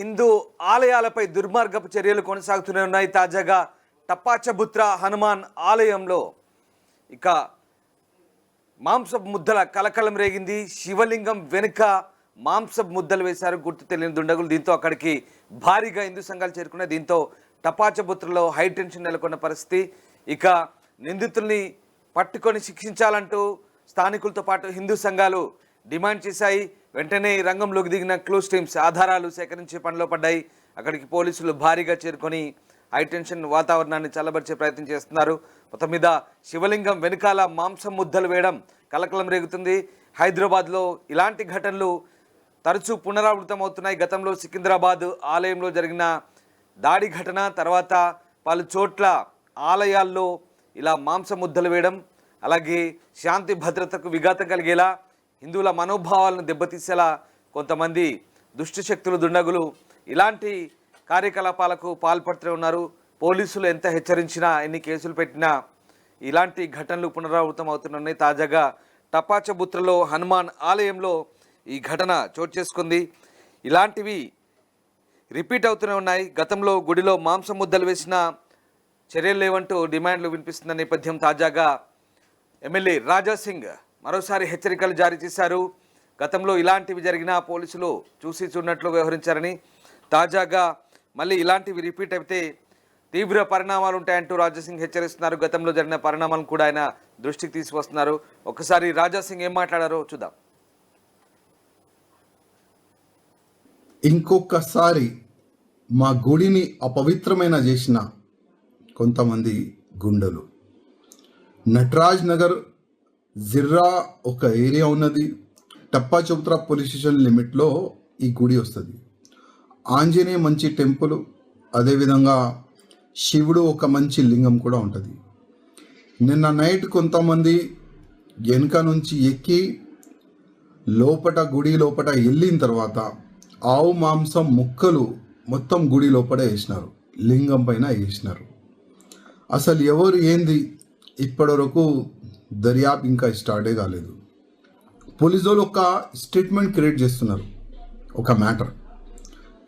హిందూ ఆలయాలపై దుర్మార్గపు చర్యలు కొనసాగుతూనే ఉన్నాయి. తాజాగా టప్పాచబుత్ర హనుమాన్ ఆలయంలో ఇక మాంసపు ముద్దల కలకలం రేగింది. శివలింగం వెనుక మాంసపు ముద్దలు వేశారు గుర్తు తెలియని దుండగులు. దీంతో అక్కడికి భారీగా హిందూ సంఘాలు చేరుకున్నాయి. దీంతో టపాచబుత్రలో హై టెన్షన్ నెలకొన్న పరిస్థితి. ఇక నిందితుల్ని పట్టుకొని శిక్షించాలంటూ స్థానికులతో పాటు హిందూ సంఘాలు డిమాండ్ చేశాయి. వెంటనే రంగంలోకి దిగిన క్లూస్ టీమ్స్ ఆధారాలు సేకరించే పనిలో పడ్డాయి. అక్కడికి పోలీసులు భారీగా చేరుకొని హైటెన్షన్ వాతావరణాన్ని చల్లబరిచే ప్రయత్నం చేస్తున్నారు. మొత్తం మీద శివలింగం వెనుకాల మాంసం ముద్దలు వేయడం కలకలం రేగుతుంది. హైదరాబాద్లో ఇలాంటి ఘటనలు తరచూ పునరావృతం అవుతున్నాయి. గతంలో సికింద్రాబాద్ ఆలయంలో జరిగిన దాడి ఘటన తర్వాత పలు చోట్ల ఆలయాల్లో ఇలా మాంసం ముద్దలు వేయడం, అలాగే శాంతి భద్రతకు విఘాతం కలిగేలా హిందువుల మనోభావాలను దెబ్బతీసేలా కొంతమంది దుష్ట శక్తులు దుండగులు ఇలాంటి కార్యకలాపాలకు పాల్పడుతూ ఉన్నారు. పోలీసులు ఎంత హెచ్చరించినా ఎన్ని కేసులు పెట్టినా ఇలాంటి ఘటనలు పునరావృతం అవుతున్నాయి. తాజాగా టపాచబుత్రలో హనుమాన్ ఆలయంలో ఈ ఘటన చోటు చేసుకుంది. ఇలాంటివి రిపీట్ అవుతూనే ఉన్నాయి. గతంలో గుడిలో మాంసం ముద్దలు వేసిన చర్యలు లేవంటూ డిమాండ్లు వినిపిస్తున్న నేపథ్యం తాజాగా ఎమ్మెల్యే రాజాసింగ్ మరోసారి హెచ్చరికలు జారీ చేశారు. గతంలో ఇలాంటివి జరిగినా పోలీసులు చూసి చూడనట్లు వ్యవహరించారని, తాజాగా మళ్ళీ ఇలాంటివి రిపీట్ అయితే తీవ్ర పరిణామాలు ఉంటాయంటూ రాజాసింగ్ హెచ్చరిస్తున్నారు. గతంలో జరిగిన పరిణామాలను కూడా ఆయన దృష్టికి తీసుకొస్తున్నారు. ఒకసారి రాజాసింగ్ ఏం మాట్లాడారో చూద్దాం. ఇంకొకసారి మా గుడిని అపవిత్రమైన చేసిన కొంతమంది గుండెలు, నటరాజ్ నగర్ జిర్రా ఒక ఏరియా ఉన్నది. టప్పాచబుత్ర పోలీస్ స్టేషన్ లిమిట్లో ఈ గుడి వస్తుంది. ఆంజనేయ మంచి టెంపుల్, అదేవిధంగా శివుడు ఒక మంచి లింగం కూడా ఉంటుంది. నిన్న నైట్ కొంతమంది వెనుక నుంచి ఎక్కి గుడి లోపట వెళ్ళిన తర్వాత ఆవు మాంసం ముక్కలు మొత్తం గుడి లోపల వేసినారు, లింగం పైన వేసినారు. అసలు ఎవరు ఏంది ఇప్పటివరకు దర్యాప్తు ఇంకా స్టార్టే కాలేదు. పోలీసు వాళ్ళు ఒక స్టేట్మెంట్ క్రియేట్ చేస్తున్నారు. ఒక మ్యాటర్,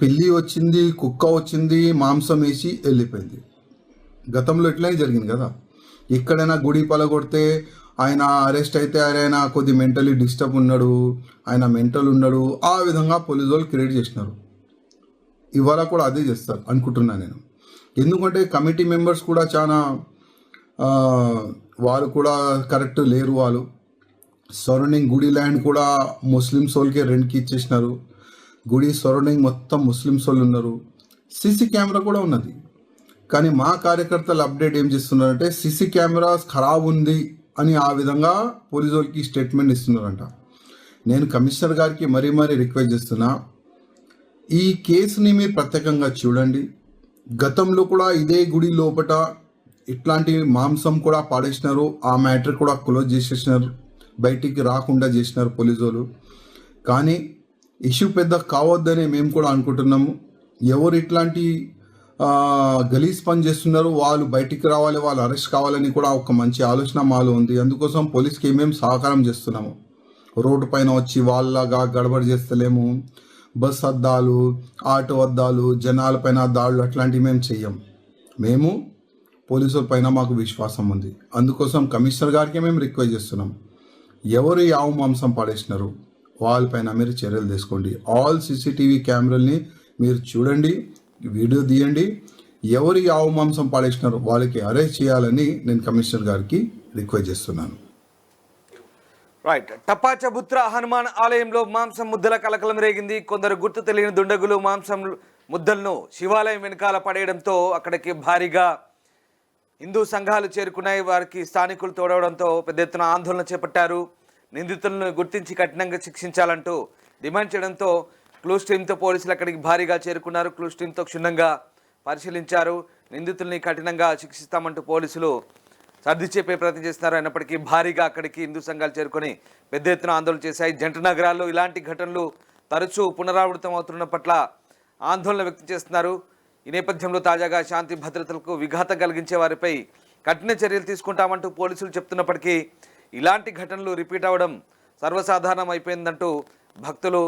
పిల్లి వచ్చింది, కుక్క వచ్చింది, మాంసం వేసి వెళ్ళిపోయింది. గతంలో ఇట్లనే జరిగింది కదా. ఎక్కడైనా గుడి పలగొడితే ఆయన అరెస్ట్ అయితే ఆయన కొద్ది మెంటలీ డిస్టర్బ్ ఉన్నాడు, ఆయన మెంటల్ ఉన్నాడు, ఆ విధంగా పోలీసు వాళ్ళు క్రియేట్ చేసినారు. ఇవాళ కూడా అదే చేస్తారు అనుకుంటున్నాను నేను. ఎందుకంటే కమిటీ మెంబర్స్ కూడా చాలా వాళ్ళు కూడా కరెక్ట్ లేరు. వాళ్ళు సరౌండింగ్ గుడి ల్యాండ్ కూడా ముస్లిమ్స్ వాళ్ళకి రెంట్కి ఇచ్చేసినారు. గుడి సరౌండింగ్ మొత్తం ముస్లిమ్స్ వాళ్ళు ఉన్నారు. సీసీ కెమెరా కూడా ఉన్నది. కానీ మా కార్యకర్తలు అప్డేట్ ఏం చేస్తున్నారంటే సీసీ కెమెరాస్ ఖరాబ్ ఉంది అని ఆ విధంగా పోలీసు వాళ్ళకి స్టేట్మెంట్ ఇస్తున్నారంట. నేను కమిషనర్ గారికి మరీ రిక్వెస్ట్ చేస్తున్నా, ఈ కేసుని మీరు ప్రత్యేకంగా చూడండి. గతంలో కూడా ఇదే గుడి లోపల ఇట్లాంటి మాంసం కూడా పాడేసినారు. ఆ మ్యాటర్ కూడా క్లోజ్ చేసేసినారు, బయటికి రాకుండా చేసినారు పోలీసు వాళ్ళు. కానీ ఇష్యూ పెద్ద కావద్దని మేము కూడా అనుకుంటున్నాము. ఎవరు ఇట్లాంటి గలీజ్ పని చేస్తున్నారు వాళ్ళు బయటికి రావాలి, వాళ్ళు అరెస్ట్ కావాలని కూడా ఒక మంచి ఆలోచన మాలో ఉంది. అందుకోసం పోలీస్కి మేము సహకారం చేస్తున్నాము. రోడ్డు పైన వచ్చి వాళ్ళగా గడబడి చేస్తలేము. బస్ అద్దాలు, ఆటో అద్దాలు, జనాల పైన దాడులు అట్లాంటివి మేము చెయ్యం. మేము పోలీసుల పైన మాకు విశ్వాసం ఉంది. అందుకోసం కమిషనర్ గారికి మేము రిక్వెస్ట్ చేస్తున్నాం, ఎవరు ఆవు మాంసం పాడేసినారు వాళ్ళపైన మీరు చర్యలు తీసుకోండి. ఆల్ సీసీటీవీ కెమెరాల్ని మీరు చూడండి, వీడియో తీయండి. ఎవరు ఆవు మాంసం పాడేసినారు వాళ్ళకి అరెస్ట్ చేయాలని నేను కమిషనర్ గారికి రిక్వెస్ట్ చేస్తున్నాను. రైట్. టపాచబుత్ర హనుమాన్ ఆలయంలో మాంసం ముద్దల కలకలం రేగింది. కొందరు గుర్తు తెలియని దుండగులు మాంసం ముద్దలను శివాలయం వెనకాల పడేయడంతో అక్కడికి భారీగా హిందూ సంఘాలు చేరుకున్నాయి. వారికి స్థానికులు తోడవడంతో పెద్ద ఎత్తున ఆందోళన చేపట్టారు. నిందితులను గుర్తించి కఠినంగా శిక్షించాలంటూ డిమాండ్ చేయడంతో క్లూస్ టీంతో పోలీసులు అక్కడికి భారీగా చేరుకున్నారు. క్లూస్ టీంతో క్షుణ్ణంగా పరిశీలించారు. నిందితుల్ని కఠినంగా శిక్షిస్తామంటూ పోలీసులు సర్ది చెప్పే ప్రయత్నం చేస్తున్నారు. అయినప్పటికీ భారీగా అక్కడికి హిందూ సంఘాలు చేరుకొని పెద్ద ఎత్తున ఆందోళన చేశాయి. జంట నగరాల్లో ఇలాంటి ఘటనలు తరచూ పునరావృతం అవుతున్న పట్ల ఆందోళన వ్యక్తం చేస్తున్నారు. ఈ నేపథ్యంలో తాజాగా శాంతి భద్రతలకు విఘాతం కలిగించే వారిపై కఠిన చర్యలు తీసుకుంటామంటూ పోలీసులు చెప్తున్నప్పటికీ ఇలాంటి ఘటనలు రిపీట్ అవ్వడం సర్వసాధారణం అయిపోయిందంటూ భక్తులు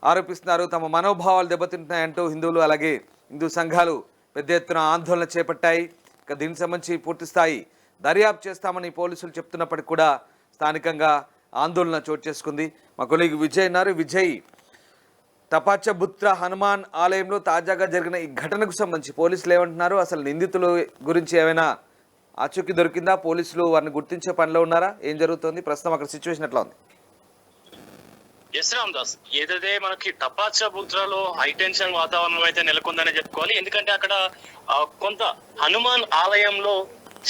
ఆరోపిస్తున్నారు. తమ మనోభావాలు దెబ్బతింటున్నాయంటూ హిందువులు అలాగే హిందూ సంఘాలు పెద్ద ఎత్తున ఆందోళన చేపట్టాయి. ఇక దీనికి సంబంధించి పూర్తి స్థాయి దర్యాప్తు చేస్తామని పోలీసులు చెప్తున్నప్పటికీ కూడా స్థానికంగా ఆందోళన చోటు చేసుకుంది. మా కొలీగ్ విజయ్ ఉన్నారు. విజయ్, తపాచబుత్ర హనుమాన్ ఆలయంలో తాజాగా జరిగిన ఈ ఘటనకు సంబంధించి పోలీసులు ఏమంటున్నారు? అసలు నిందితుల గురించి ఏమైనా ఆచూకీ దొరికిందా? పోలీసులు వారిని గుర్తించే పనిలో ఉన్నారా? ఏం జరుగుతుంది ప్రస్తుతం అక్కడ సిచ్యువేషన్ ఎట్లా ఉంది? ఎస్ రామ్ దాస్, ఏదైతే మనకి టపాచబుత్రలో హై టెన్షన్ వాతావరణం అయితే నెలకొందని చెప్పుకోవాలి. ఎందుకంటే అక్కడ కొంత హనుమాన్ ఆలయంలో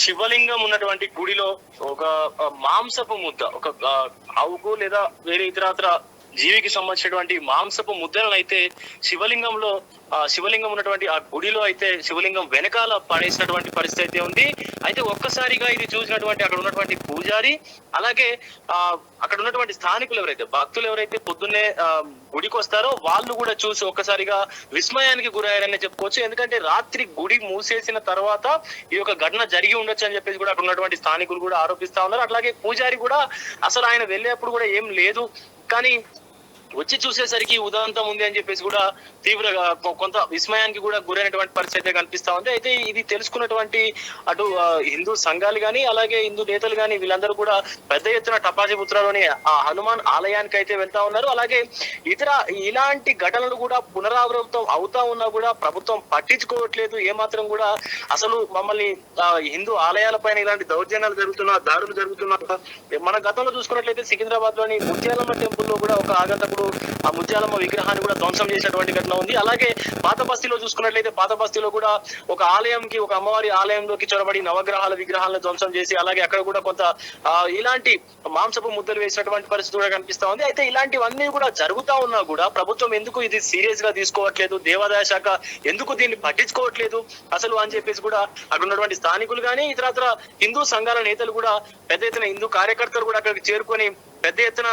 శివలింగం ఉన్నటువంటి గుడిలో ఒక మాంసపు ముద్ద, ఒక ఆవుకు లేదా వేరే ఇతరత్ర జీవికి సంబంధించినటువంటి మాంసపు ముద్దలను అయితే శివలింగం ఉన్నటువంటి ఆ గుడిలో అయితే శివలింగం వెనకాల పడేసినటువంటి పరిస్థితి అయితే ఉంది. అయితే ఒక్కసారిగా ఇది చూసినటువంటి అక్కడ ఉన్నటువంటి పూజారి అలాగే అక్కడ ఉన్నటువంటి స్థానికులు ఎవరైతే భక్తులు ఎవరైతే పొద్దున్నే గుడికి వస్తారో వాళ్ళు కూడా చూసి ఒక్కసారిగా విస్మయానికి గురయ్యారని చెప్పుకోవచ్చు. ఎందుకంటే రాత్రి గుడి మూసేసిన తర్వాత ఈ యొక్క ఘటన జరిగి ఉండొచ్చు అని చెప్పేసి కూడా అక్కడ ఉన్నటువంటి స్థానికులు కూడా ఆరోపిస్తా ఉన్నారు. అట్లాగే పూజారి కూడా అసలు ఆయన వెళ్ళేప్పుడు కూడా ఏం లేదు, కానీ వచ్చి చూసేసరికి ఉదంతం ఉంది అని చెప్పేసి కూడా తీవ్రంగా కొంత విస్మయానికి కూడా గురైనటువంటి పరిస్థితి అయితే కనిపిస్తా ఉంది. అయితే ఇది తెలుసుకున్నటువంటి అటు హిందూ సంఘాలు కానీ అలాగే హిందూ నేతలు కానీ వీళ్ళందరూ కూడా పెద్ద ఎత్తున టపాచబుత్రలోని ఆ హనుమాన్ ఆలయానికి అయితే వెళ్తా ఉన్నారు. అలాగే ఇలాంటి ఘటనలు కూడా పునరావృతం అవుతా ఉన్నా కూడా ప్రభుత్వం పట్టించుకోవట్లేదు ఏమాత్రం కూడా. అసలు మమ్మల్ని హిందూ ఆలయాల పైన ఇలాంటి దౌర్జన్యాలు జరుగుతున్నా, దాడులు జరుగుతున్నా, మన గతంలో చూసుకున్నట్లయితే సికింద్రాబాద్ లోని ముత్యాలమ్మ టెంపుల్ లో కూడా ఒక ఆగంతకుడు ఆ ముత్యాలమ్మ విగ్రహాన్ని కూడా ధ్వంసం చేసినటువంటి ఘటన ఉంది. అలాగే పాత బస్తీలో చూసుకున్నట్లయితే పాత బస్తీలో కూడా ఒక ఆలయంకి, ఒక అమ్మవారి ఆలయంలోకి చొరబడి నవగ్రహాల విగ్రహాలను ధ్వంసం చేసి అలాగే అక్కడ కూడా కొంత ఇలాంటి మాంసపు ముద్దలు వేసినటువంటి పరిస్థితి కూడా కనిపిస్తా ఉంది. అయితే ఇలాంటివన్నీ కూడా జరుగుతా ఉన్నా కూడా ప్రభుత్వం ఎందుకు ఇది సీరియస్ గా తీసుకోవట్లేదు, దేవాదాయ శాఖ ఎందుకు దీన్ని పట్టించుకోవట్లేదు అసలు అని చెప్పేసి కూడా అక్కడ ఉన్నటువంటి స్థానికులు కానీ ఇతరత్ర హిందూ సంఘాల నేతలు కూడా పెద్ద ఎత్తున హిందూ కార్యకర్తలు కూడా అక్కడికి చేరుకొని పెద్ద ఎత్తున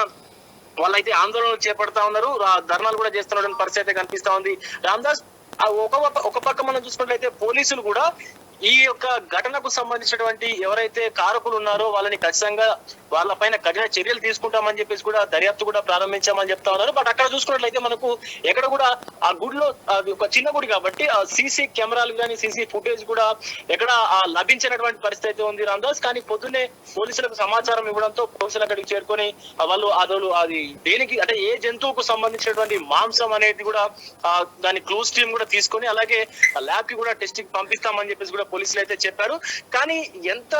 వాళ్ళైతే ఆందోళనలు చేపడతా ఉన్నారు, ధర్నాలు కూడా చేస్తున్నటువంటి పరిస్థితి కనిపిస్తా ఉంది. రామ్దాస్, ఒక పక్క మనం చూసుకున్నట్లయితే పోలీసులు కూడా ఈ యొక్క ఘటనకు సంబంధించినటువంటి ఎవరైతే కారకులు ఉన్నారో వాళ్ళని ఖచ్చితంగా వాళ్ళపైన కఠిన చర్యలు తీసుకుంటామని చెప్పేసి కూడా దర్యాప్తు కూడా ప్రారంభించామని చెప్తా ఉన్నారు. బట్ అక్కడ చూసుకున్నట్లయితే మనకు ఎక్కడ కూడా ఆ గుడిలో ఒక చిన్న గుడి కాబట్టి ఆ సీసీ కెమెరాలు కానీ సీసీ ఫుటేజ్ కూడా ఎక్కడ లభించినటువంటి పరిస్థితి అయితే ఉంది రామ్దాస్. కానీ పొద్దున్నే పోలీసులకు సమాచారం ఇవ్వడంతో పోలీసులు అక్కడికి చేరుకొని వాళ్ళు అది దేనికి అంటే ఏ జంతువుకు సంబంధించినటువంటి మాంసం అనేది కూడా దాని క్లూస్ టీమ్ కూడా తీసుకొని అలాగే ల్యాబ్ కి కూడా టెస్టింగ్ పంపిస్తామని చెప్పేసి కూడా పోలీసులు అయితే చెప్పారు. కానీ ఎంత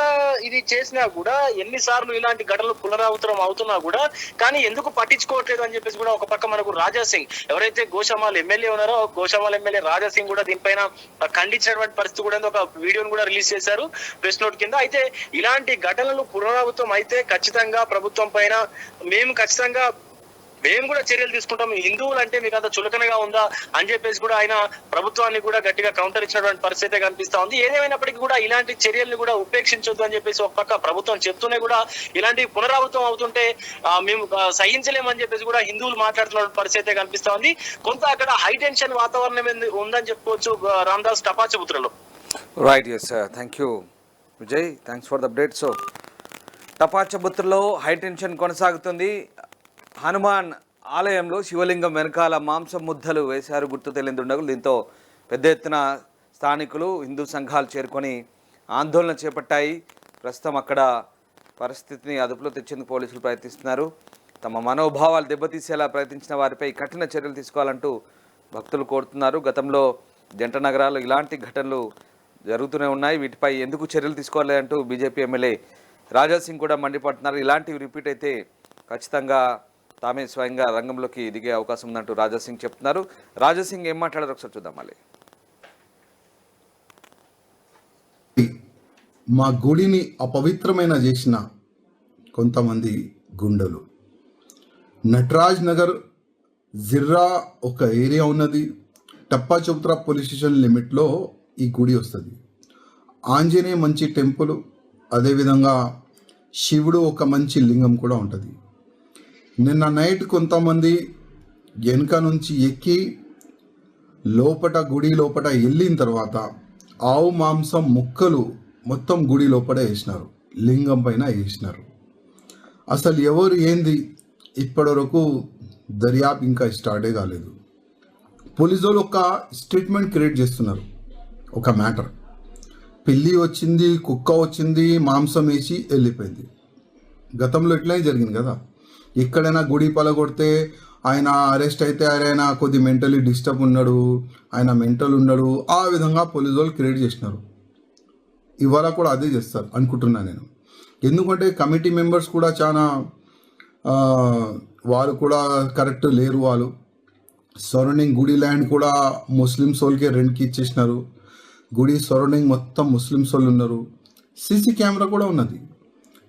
ఇది చేసినా కూడా ఎన్నిసార్లు ఇలాంటి ఘటనలు పునరావృతం అవుతున్నా కూడా కానీ ఎందుకు పట్టించుకోవట్లేదు అని చెప్పేసి కూడా ఒక పక్క మనకు రాజా సింగ్ ఎవరైతే గోషామాల్ ఎమ్మెల్యే ఉన్నారో గోషామాల్ ఎమ్మెల్యే రాజా సింగ్ కూడా దీనిపైన ఖండించినటువంటి పరిస్థితి కూడా ఒక వీడియోను కూడా రిలీజ్ చేశారు ప్రెస్ నోట్ కింద. అయితే ఇలాంటి ఘటనలు పునరావృతం అయితే ఖచ్చితంగా ప్రభుత్వం పైన మేము కూడా చర్యలు తీసుకుంటాం, హిందువులు అంటే మీకు అంత చులకనగా ఉందా అని చెప్పేసి కూడా ఆయన ప్రభుత్వాన్ని కూడా గట్టిగా కౌంటర్ ఇచ్చినటువంటి పరిస్థితి కనిపిస్తా ఉంది. ఏదేమైనప్పటికీ కూడా ఇలాంటి చర్యల్ని కూడా ఉపేక్షించొద్దు అని చెప్పేసి ఒక పక్క ప్రభుత్వం చెప్తూనే కూడా ఇలాంటి పునరావృతం అవుతుంటే మేము సహించలేమని చెప్పేసి కూడా హిందువులు మాట్లాడుతున్న పరిస్థితి కనిపిస్తా ఉంది. కొంత అక్కడ హై టెన్షన్ వాతావరణం ఉందని చెప్పుకోవచ్చు రామ్దాస్ టపాచబుత్రలో. Right, yes, thank you Vijay, thanks for the update. So టపాచబుత్రలో హై టెన్షన్ కొనసాగుతుంది. హనుమాన్ ఆలయంలో శివలింగం వెనకాల మాంసం ముద్దలు వేశారు గుర్తు తెలియని దుండగులు. దీంతో పెద్ద ఎత్తున స్థానికులు హిందూ సంఘాలు చేరుకొని ఆందోళన చేపట్టాయి. ప్రస్తుతం అక్కడ పరిస్థితిని అదుపులో తెచ్చేందుకు పోలీసులు ప్రయత్నిస్తున్నారు. తమ మనోభావాలు దెబ్బతీసేలా ప్రయత్నించిన వారిపై కఠిన చర్యలు తీసుకోవాలంటూ భక్తులు కోరుతున్నారు. గతంలో జంట నగరాల్లో ఇలాంటి ఘటనలు జరుగుతూనే ఉన్నాయి. వీటిపై ఎందుకు చర్యలు తీసుకోవాలి అంటూ బీజేపీ ఎమ్మెల్యే రాజా సింగ్ కూడా మండిపడుతున్నారు. ఇలాంటివి రిపీట్ అయితే ఖచ్చితంగా తామే స్వయంగా రంగంలోకి దిగే అవకాశం ఉందంటూ రాజా సింగ్ చెప్తున్నారు. రాజా సింగ్ ఏం మాట్లాడారు ఒకసారి చూద్దాం. మళ్ళీ మా గుడిని అపవిత్రమైన చేసిన కొంతమంది గుండెలు. నటరాజ్ నగర్ జిర్రా ఒక ఏరియా ఉన్నది. టప్పాచబుత్ర పోలీస్ స్టేషన్ లిమిట్లో ఈ గుడి వస్తుంది. ఆంజనేయ మంచి టెంపుల్, అదేవిధంగా శివుడు ఒక మంచి లింగం కూడా ఉంటుంది. నిన్న నైట్ కొంతమంది వెనుక నుంచి ఎక్కి గుడి లోపల వెళ్ళిన తర్వాత ఆవు మాంసం ముక్కలు మొత్తం గుడి లోపల వేసినారు, లింగం పైన వేసినారు. అసలు ఎవరు ఏంది ఇప్పటివరకు దర్యాప్తు ఇంకా స్టార్టే కాలేదు. పోలీసు వాళ్ళు ఒక స్టేట్మెంట్ క్రియేట్ చేస్తున్నారు. ఒక మ్యాటర్, పిల్లి వచ్చింది, కుక్క వచ్చింది, మాంసం వేసి వెళ్ళిపోయింది. గతంలో ఇట్లానే జరిగింది కదా. ఎక్కడైనా గుడి పలగొడితే ఆయన అరెస్ట్ అయితే ఆయన కొద్ది మెంటలీ డిస్టర్బ్ ఉన్నాడు, ఆయన మెంటల్ ఉన్నాడు, ఆ విధంగా పోలీసు వాళ్ళు క్రియేట్ చేసినారు. ఇవాళ కూడా అదే చేస్తారు అనుకుంటున్నాను నేను. ఎందుకంటే కమిటీ మెంబర్స్ కూడా చాలా వాళ్ళు కూడా కరెక్ట్ లేరు. వాళ్ళు సరౌండింగ్ గుడి ల్యాండ్ కూడా ముస్లిమ్స్ వాళ్ళకి రెంట్కి ఇచ్చేసినారు. గుడి సరౌండింగ్ మొత్తం ముస్లిమ్స్ వాళ్ళు ఉన్నారు. సీసీ కెమెరా కూడా ఉన్నది.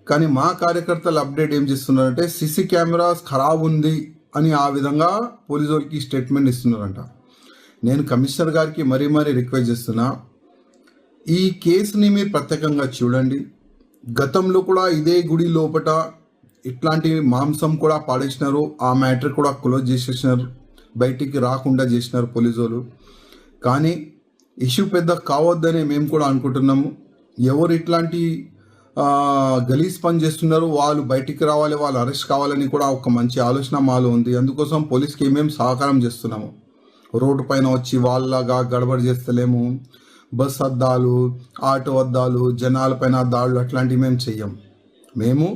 కానీ మా కార్యకర్తలు అప్డేట్ ఏం చేస్తున్నారంటే సీసీ కెమెరాస్ ఖరాబ్ ఉంది అని ఆ విధంగా పోలీసు వాళ్ళకి స్టేట్మెంట్ ఇస్తున్నారంట. నేను కమిషనర్ గారికి మరీ రిక్వెస్ట్ చేస్తున్నా, ఈ కేసుని మీరు ప్రత్యేకంగా చూడండి. గతంలో కూడా ఇదే గుడి లోపల ఇట్లాంటి మాంసం కూడా పాడేసినారు. ఆ మ్యాటర్ కూడా క్లోజ్ చేసేసినారు, బయటికి రాకుండా చేసినారు పోలీసు వాళ్ళు. కానీ ఇష్యూ పెద్ద కావద్దని మేము కూడా అనుకుంటున్నాము. ఎవరు ఇట్లాంటి గలీజ్ పని చేస్తున్నారు వాళ్ళు బయటికి రావాలి, వాళ్ళు అరెస్ట్ కావాలని కూడా ఒక మంచి ఆలోచన మాలో ఉంది. అందుకోసం పోలీస్కి మేము సహకారం చేస్తున్నాము. రోడ్డు పైన వచ్చి వాళ్ళలాగా గడబడి చేస్తలేము. బస్ అద్దాలు, ఆటో అద్దాలు, జనాల పైన దాడులు అట్లాంటివి మేము చెయ్యం. మేము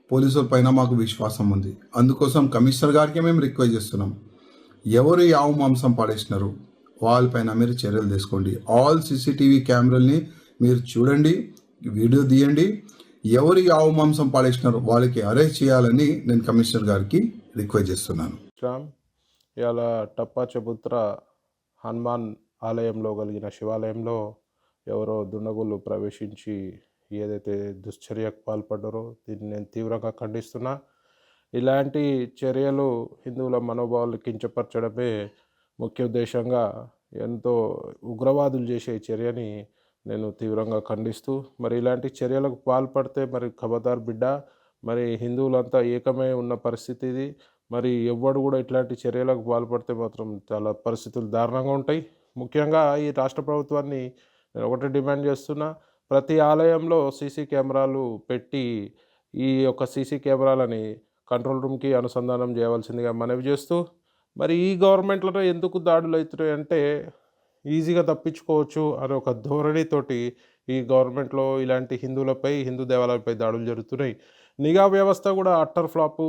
పోలీసుల పైన మాకు విశ్వాసం ఉంది. అందుకోసం కమిషనర్ గారికి మేము రిక్వెస్ట్ చేస్తున్నాం, ఎవరు ఆవు మాంసం పాడేసినారు వాళ్ళపైన మీరు చర్యలు తీసుకోండి. ఆల్ సీసీటీవీ కెమెరాల్ని మీరు చూడండి, వీడియో తీయండి. ఎవరు ఆవు మాంసం పాడేసినారు వాళ్ళకి అరెస్ట్ చేయాలని నేను కమిషనర్ గారికి రిక్వెస్ట్ చేస్తున్నాను. ఇవాళ టప్పాచబుత్ర హనుమాన్ ఆలయంలో కలిగిన శివాలయంలో ఎవరో దుండగులు ప్రవేశించి ఏదైతే దుశ్చర్యకు పాల్పడ్డారో దీన్ని నేను తీవ్రంగా ఖండిస్తున్నా. ఇలాంటి చర్యలు హిందువుల మనోభావాలు కించపరచడమే ముఖ్య ఉద్దేశంగా ఎంతో ఉగ్రవాదులు చేసే చర్యని నేను తీవ్రంగా ఖండిస్తూ, మరి ఇలాంటి చర్యలకు పాల్పడితే మరి ఖబర్దార్ బిడ్డ, మరి హిందువులంతా ఏకమై ఉన్న పరిస్థితి ఇది. మరి ఎవ్వడు కూడా ఇట్లాంటి చర్యలకు పాల్పడితే మాత్రం చాలా పరిస్థితులు దారుణంగా ఉంటాయి. ముఖ్యంగా ఈ రాష్ట్ర ప్రభుత్వాన్ని నేను ఒకటే డిమాండ్ చేస్తున్నా, ప్రతి ఆలయంలో సీసీ కెమెరాలు పెట్టి ఈ యొక్క సీసీ కెమెరాలని కంట్రోల్ రూమ్కి అనుసంధానం చేయవలసిందిగా మనవి చేస్తూ, మరి ఈ గవర్నమెంట్లో ఎందుకు దాడులు అవుతున్నాయి అంటే ఈజీగా తప్పించుకోవచ్చు అనే ఒక ధోరణితోటి ఈ గవర్నమెంట్లో ఇలాంటి హిందువులపై, హిందూ దేవాలయాలపై దాడులు జరుగుతున్నాయి. నిఘా వ్యవస్థ కూడా అట్టర్ ఫ్లాపు,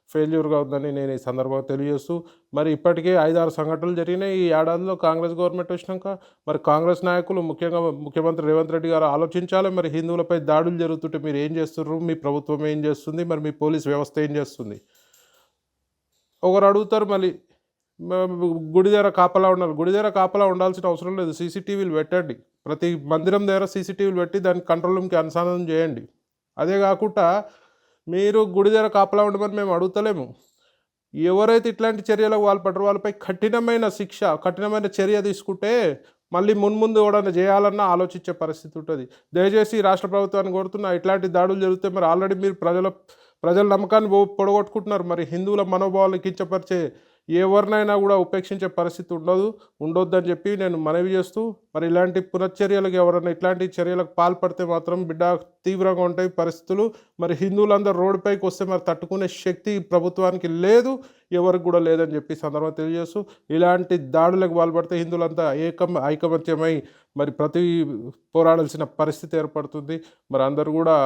ఫెయిల్యూర్గా ఉందని నేను ఈ సందర్భంగా తెలియజేస్తూ, మరి ఇప్పటికే 5-6 సంఘటనలు జరిగినాయి ఈ ఏడాదిలో కాంగ్రెస్ గవర్నమెంట్ వచ్చినాక. మరి కాంగ్రెస్ నాయకులు ముఖ్యంగా ముఖ్యమంత్రి రేవంత్ రెడ్డి గారు ఆలోచించాలి. మరి హిందువులపై దాడులు జరుగుతుంటే మీరు ఏం చేస్తున్నారు, మీ ప్రభుత్వం ఏం చేస్తుంది, మరి మీ పోలీస్ వ్యవస్థ ఏం చేస్తుంది? ఒకరు అడుగుతారు మళ్ళీ గుడి దగ్గర కాపలా ఉండాలి. గుడి దగ్గర కాపలా ఉండాల్సిన అవసరం లేదు, సీసీటీవీలు పెట్టండి. ప్రతి మందిరం దగ్గర సీసీటీవీలు పెట్టి దాన్ని కంట్రోల్ రూమ్కి అనుసంధానం చేయండి. అదే కాకుండా మీరు గుడి దగ్గర కాపలా ఉండమని మేము అడుగుతలేము. ఎవరైతే ఇట్లాంటి చర్యలకు పాల్పడరో వాళ్ళపై కఠినమైన శిక్ష, కఠినమైన చర్య తీసుకుంటే మళ్ళీ మున్ముందు ఎవడన్నా చేయాలన్నా ఆలోచించే పరిస్థితి ఉంటుంది. దయచేసి రాష్ట్ర ప్రభుత్వాన్ని కోరుతున్నా, ఇట్లాంటి దాడులు జరిగితే మరి ఆల్రెడీ మీరు ప్రజల నమ్మకాన్ని పొడగొట్టుకుంటున్నారు. మరి హిందువుల మనోభావాలు కించపరిచే ఎవరినైనా కూడా ఉపేక్షించే పరిస్థితి ఉండొద్దని చెప్పి నేను మనవి చేస్తూ, మరి ఇలాంటి పునశ్చర్యలకు ఎవరైనా ఇట్లాంటి చర్యలకు పాల్పడితే మాత్రం బిడ్డ తీవ్రంగా ఉంటాయి పరిస్థితులు. మరి హిందువులందరూ రోడ్డుపైకి వస్తే మరి తట్టుకునే శక్తి ప్రభుత్వానికి లేదు, ఎవరికి కూడా లేదని చెప్పి సందర్భంగా తెలియజేస్తూ, ఇలాంటి దాడులకు పాల్పడితే హిందువులంతా ఐకమత్యమై మరి పోరాడాల్సిన పరిస్థితి ఏర్పడుతుంది. మరి అందరూ కూడా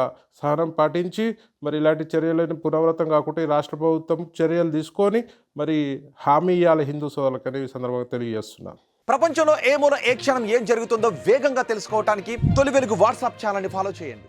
సహనం పాటించి మరి ఇలాంటి చర్యలను పునరావృతం కాకుండా ఈ రాష్ట్ర ప్రభుత్వం చర్యలు తీసుకొని మరి హామీ ఇవ్వాలి హిందూ సోదరులకని ఈ సందర్భంగా తెలియజేస్తున్నాను. ప్రపంచంలో ఏ మూల ఏ క్షణం ఏం జరుగుతుందో వేగంగా తెలుసుకోవడానికి తొలి వెలుగు వాట్సాప్ ఛానల్ని ఫాలో చేయండి.